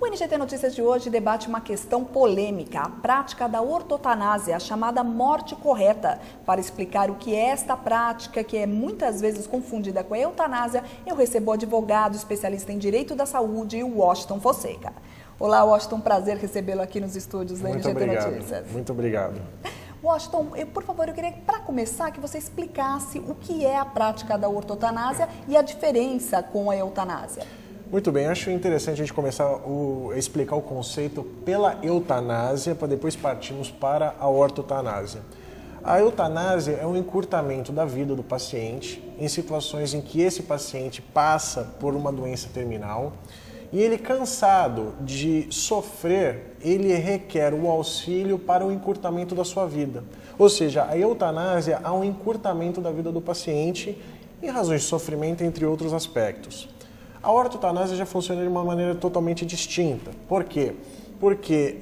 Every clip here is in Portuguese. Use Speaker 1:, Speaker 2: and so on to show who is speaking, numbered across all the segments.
Speaker 1: O NGT Notícias de hoje debate uma questão polêmica, a prática da ortotanásia, a chamada morte correta. Para explicar o que é esta prática, que é muitas vezes confundida com a eutanásia, eu recebo o advogado especialista em direito da saúde, o Washington Fonseca. Olá, Washington, prazer recebê-lo aqui nos estúdios da NGT Notícias.
Speaker 2: Muito obrigado.
Speaker 1: Washington, por favor, eu queria, para começar, que você explicasse o que é a prática da ortotanásia e a diferença com a eutanásia.
Speaker 2: Muito bem, acho interessante a gente começar a explicar o conceito pela eutanásia, para depois partirmos para a ortotanásia. A eutanásia é um encurtamento da vida do paciente em situações em que esse paciente passa por uma doença terminal e ele, cansado de sofrer, ele requer o auxílio para o encurtamento da sua vida. Ou seja, a eutanásia há um encurtamento da vida do paciente em razões de sofrimento, entre outros aspectos. A ortotanásia já funciona de uma maneira totalmente distinta. Por quê? Porque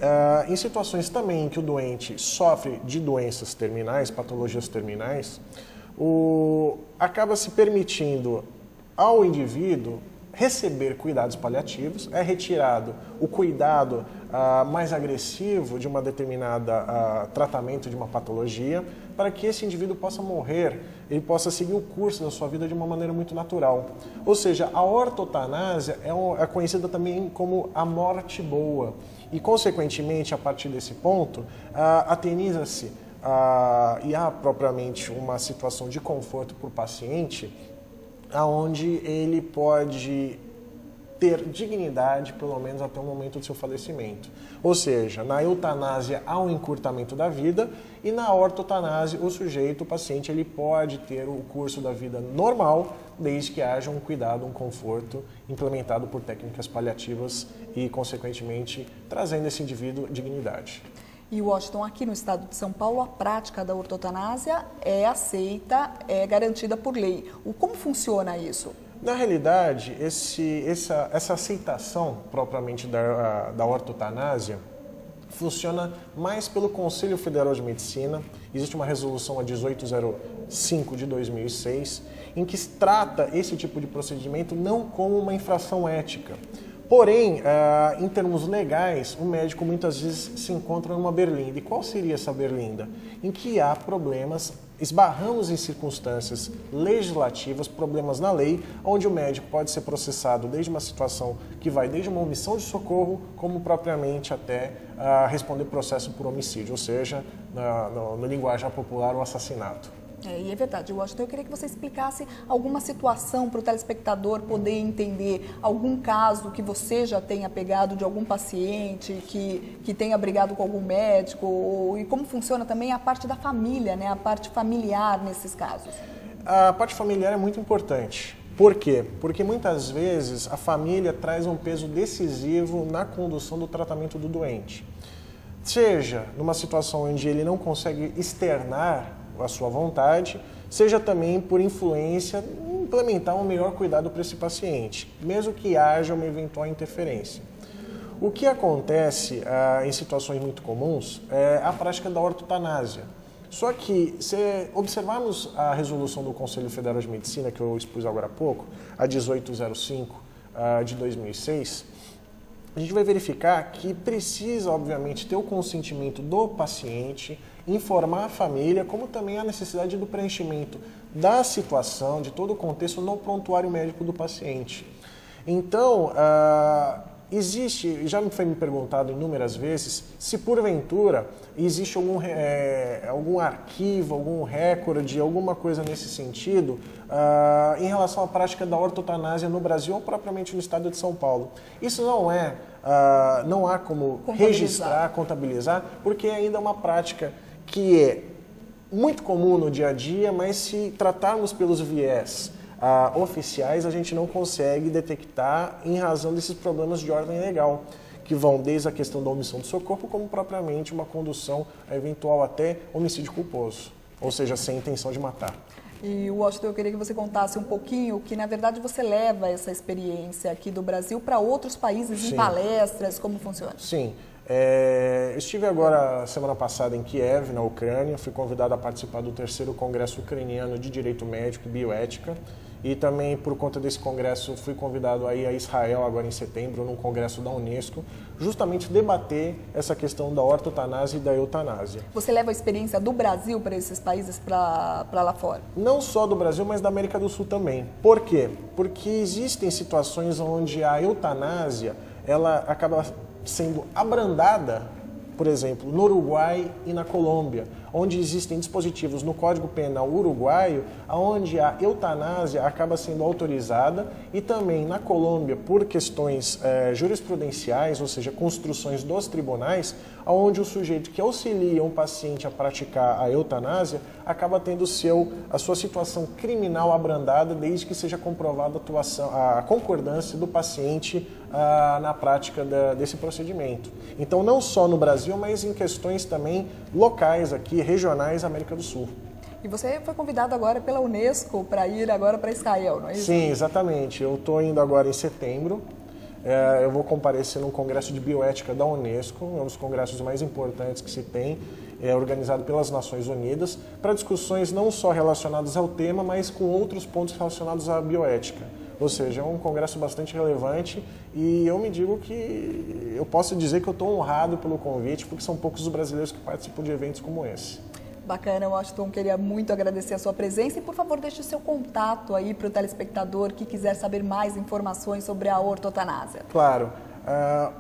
Speaker 2: em situações também em que o doente sofre de doenças terminais, patologias terminais, acaba se permitindo ao indivíduo receber cuidados paliativos, é retirado o cuidado mais agressivo de uma determinada tratamento de uma patologia, para que esse indivíduo possa morrer, ele possa seguir o curso da sua vida de uma maneira muito natural. Ou seja, a ortotanásia é conhecida também como a morte boa. E, consequentemente, a partir desse ponto, ateniza-se e há propriamente uma situação de conforto para o paciente, onde ele pode ter dignidade, pelo menos até o momento do seu falecimento. Ou seja, na eutanásia há um encurtamento da vida e na ortotanásia o paciente, ele pode ter o curso da vida normal, desde que haja um cuidado, um conforto implementado por técnicas paliativas e, consequentemente, trazendo esse indivíduo dignidade.
Speaker 1: E, Washington, aqui no estado de São Paulo, a prática da ortotanásia é aceita, é garantida por lei. Como funciona isso?
Speaker 2: Na realidade, essa aceitação propriamente da ortotanásia funciona mais pelo Conselho Federal de Medicina. Existe uma resolução a 1805 de 2006, em que se trata esse tipo de procedimento não como uma infração ética. Porém, em termos legais, o médico muitas vezes se encontra numa berlinda. E qual seria essa berlinda? Em que há problemas, esbarramos em circunstâncias legislativas, problemas na lei, onde o médico pode ser processado desde uma situação que vai desde uma omissão de socorro, como propriamente até responder processo por homicídio, ou seja, no linguajar popular, o assassinato.
Speaker 1: E é verdade, Washington, eu queria que você explicasse alguma situação para o telespectador poder entender algum caso que você já tenha pegado de algum paciente que tenha brigado com algum médico e como funciona também a parte da família, né, a parte familiar nesses casos.
Speaker 2: A parte familiar é muito importante. Por quê? Porque muitas vezes a família traz um peso decisivo na condução do tratamento do doente. Seja numa situação onde ele não consegue externar a sua vontade, seja também por influência implementar um melhor cuidado para esse paciente, mesmo que haja uma eventual interferência. O que acontece em situações muito comuns é a prática da ortotanásia. Só que, se observarmos a resolução do Conselho Federal de Medicina, que eu expus agora há pouco, a 1805 de 2006, a gente vai verificar que precisa, obviamente, ter o consentimento do paciente, informar a família, como também a necessidade do preenchimento da situação, de todo o contexto no prontuário médico do paciente. Então, existe, já me foi me perguntado inúmeras vezes, se porventura existe algum arquivo, algum recorde, alguma coisa nesse sentido, em relação à prática da ortotanásia no Brasil ou propriamente no estado de São Paulo. Isso não há como registrar, contabilizar, porque ainda é uma prática que é muito comum no dia a dia, mas se tratarmos pelos viés oficiais, a gente não consegue detectar em razão desses problemas de ordem legal, que vão desde a questão da omissão do socorro, como propriamente uma condução eventual até homicídio culposo, ou seja, sem intenção de matar.
Speaker 1: E, Washington, eu queria que você contasse um pouquinho que, na verdade, você leva essa experiência aqui do Brasil para outros países, em palestras, como funciona?
Speaker 2: Sim. Estive agora, semana passada, em Kiev, na Ucrânia. Fui convidado a participar do 3º Congresso Ucraniano de Direito Médico e Bioética. E também, por conta desse congresso, fui convidado aí a Israel, agora em setembro, num congresso da Unesco, justamente debater essa questão da ortotanásia e da eutanásia.
Speaker 1: Você leva a experiência do Brasil para esses países, para lá fora?
Speaker 2: Não só do Brasil, mas da América do Sul também. Por quê? Porque existem situações onde a eutanásia ela acaba sendo abrandada, por exemplo, no Uruguai e na Colômbia, onde existem dispositivos no Código Penal uruguaio, onde a eutanásia acaba sendo autorizada, e também na Colômbia, por questões jurisprudenciais, ou seja, construções dos tribunais, onde o sujeito que auxilia um paciente a praticar a eutanásia acaba tendo a sua situação criminal abrandada, desde que seja comprovada a concordância do paciente na prática desse procedimento. Então, não só no Brasil, mas em questões também locais aqui, regionais da América do Sul.
Speaker 1: E você foi convidado agora pela Unesco para ir agora para Israel, não é isso?
Speaker 2: Sim, exatamente. Eu estou indo agora em setembro. Eu vou comparecer num congresso de bioética da Unesco, um dos congressos mais importantes que se tem, organizado pelas Nações Unidas, para discussões não só relacionadas ao tema, mas com outros pontos relacionados à bioética. Ou seja, é um congresso bastante relevante e eu posso dizer que eu estou honrado pelo convite, porque são poucos os brasileiros que participam de eventos como esse.
Speaker 1: Bacana, Washington, queria muito agradecer a sua presença e, por favor, deixe o seu contato aí para o telespectador que quiser saber mais informações sobre a ortotanásia.
Speaker 2: Claro.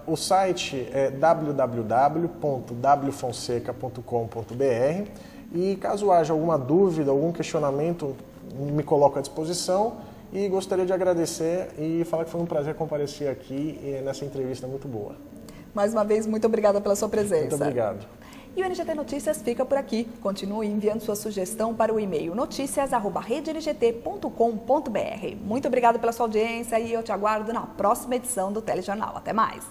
Speaker 2: O site é www.wfonseca.com.br e caso haja alguma dúvida, algum questionamento, me coloco à disposição. E gostaria de agradecer e falar que foi um prazer comparecer aqui nessa entrevista muito boa.
Speaker 1: Mais uma vez, muito obrigada pela sua presença.
Speaker 2: Muito obrigado.
Speaker 1: E o NGT Notícias fica por aqui. Continue enviando sua sugestão para o e-mail noticias@redengt.com.br. Muito obrigada pela sua audiência e eu te aguardo na próxima edição do Telejornal. Até mais!